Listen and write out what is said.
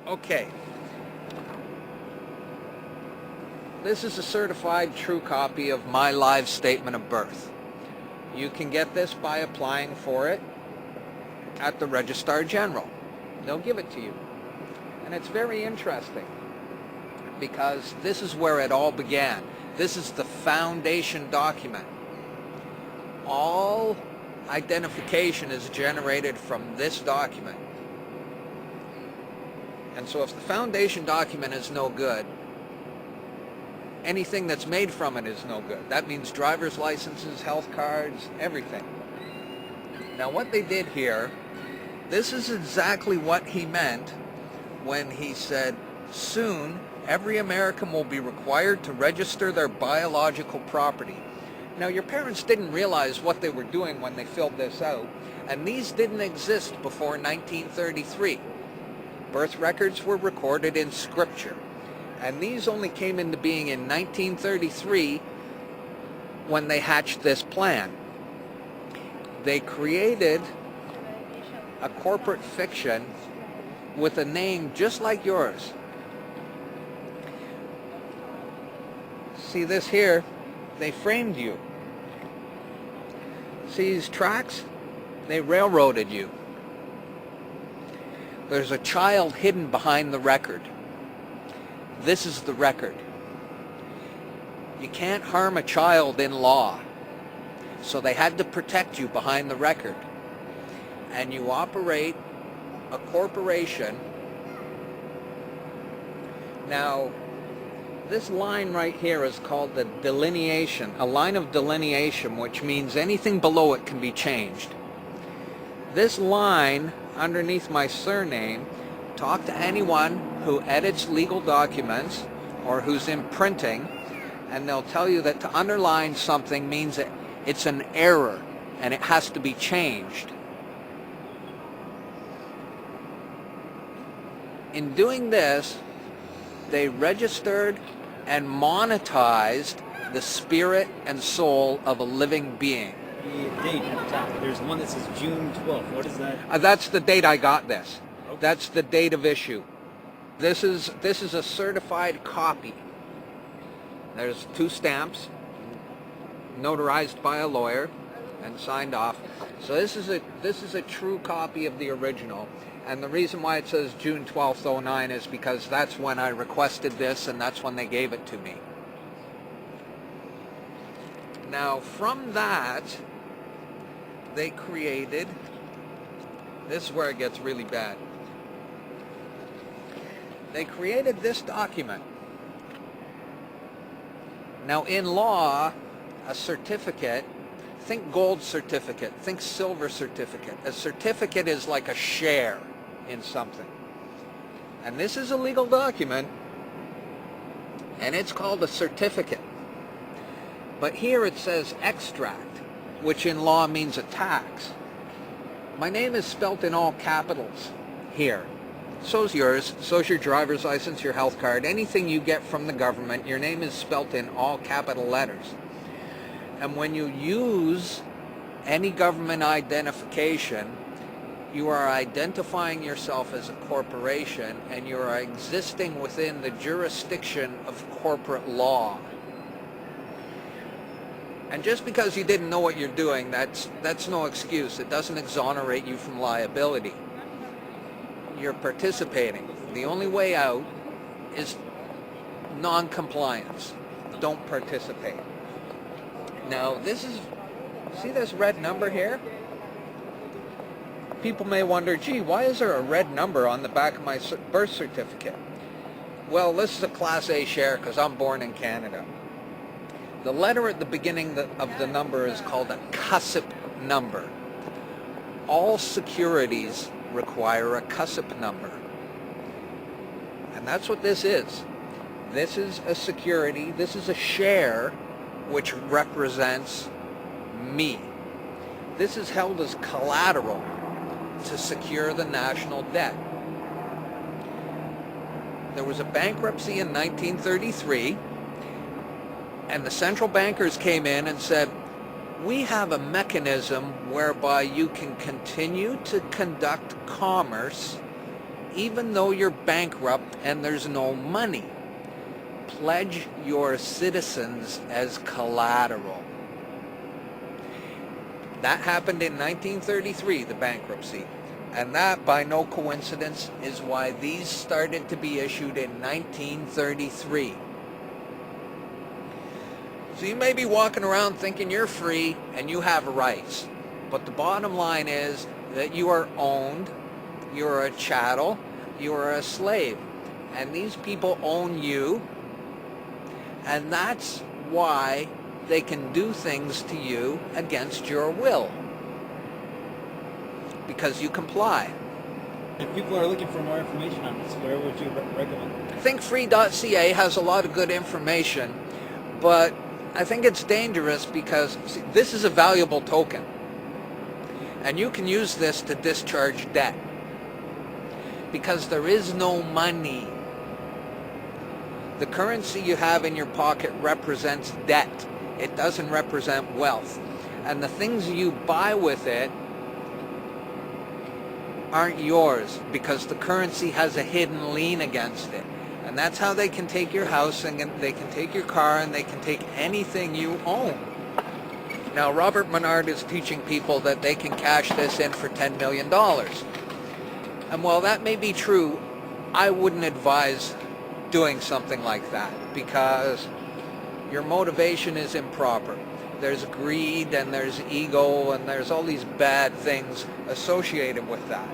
Okay. This is a certified true copy of my live statement of birth. You can get this by applying for it at the Registrar General. They'll give it to you. And it's very interesting because this is where it all began. This is the foundation document. All identification is generated from this document. And so if the foundation document is no good, anything that's made from it is no good. That means driver's licenses, health cards, everything. Now what they did here, this is exactly what he meant when he said, soon every American will be required to register their biological property. Now your parents didn't realize what they were doing when they filled this out, and these didn't exist before 1933. Birth records were recorded in scripture, and these only came into being in 1933 when they hatched this plan. They created a corporate fiction with a name just like yours. See this here? They framed you. See these tracks? They railroaded you. There's a child hidden behind the record. This is the record. You can't harm a child in law. So they had to protect you behind the record. And you operate a corporation. Now, this line right here is called the delineation, a line of delineation, which means anything below it can be changed. This line underneath my surname, talk to anyone who edits legal documents or who's in printing, and they'll tell you that to underline something means that it's an error and it has to be changed. In doing this, they registered and monetized the spirit and soul of a living being. The date at the top, there's one that says June 12th. What is that? That's the date I got this. Okay. That's the date of issue. This is a certified copy. There's 2 stamps, notarized by a lawyer and signed off. So this is a true copy of the original. And the reason why it says June 12th, 09 is because that's when I requested this and that's when they gave it to me. Now from that, they created, this is where it gets really bad. They created this document. Now in law, a certificate, think gold certificate, think silver certificate. A certificate is like a share in something. And this is a legal document, and it's called a certificate. But here it says extract, which in law means a tax. My name is spelt in all capitals here. So's yours, so's your driver's license, your health card, anything you get from the government, your name is spelt in all capital letters. And when you use any government identification, you are identifying yourself as a corporation and you are existing within the jurisdiction of corporate law. And just because you didn't know what you're doing, that's no excuse. It doesn't exonerate you from liability. You're participating. The only way out is non-compliance. Don't participate. Now this is, see this red number here? People may wonder, gee, why is there a red number on the back of my birth certificate? Well, this is a Class A share because I'm born in Canada. The letter at the beginning of the number is called a CUSIP number. All securities require a CUSIP number. And that's what this is. This is a security, this is a share which represents me. This is held as collateral to secure the national debt. There was a bankruptcy in 1933, and the central bankers came in and said, we have a mechanism whereby you can continue to conduct commerce even though you're bankrupt and there's no money, pledge your citizens as collateral. That happened in 1933, the bankruptcy. And that, by no coincidence, is why these started to be issued in 1933. So you may be walking around thinking you're free and you have rights. But the bottom line is that you are owned, you're a chattel, you are a slave. And these people own you. And that's why they can do things to you against your will. Because you comply. If people are looking for more information on this, where would you recommend? Thinkfree.ca has a lot of good information, but I think it's dangerous because, see, this is a valuable token. And you can use this to discharge debt. Because there is no money. The currency you have in your pocket represents debt. It doesn't represent wealth. And the things you buy with it aren't yours because the currency has a hidden lien against it. And that's how they can take your house and they can take your car and they can take anything you own. Now, Robert Menard is teaching people that they can cash this in for $10 million. And while that may be true, I wouldn't advise doing something like that because your motivation is improper. There's greed and there's ego and there's all these bad things associated with that.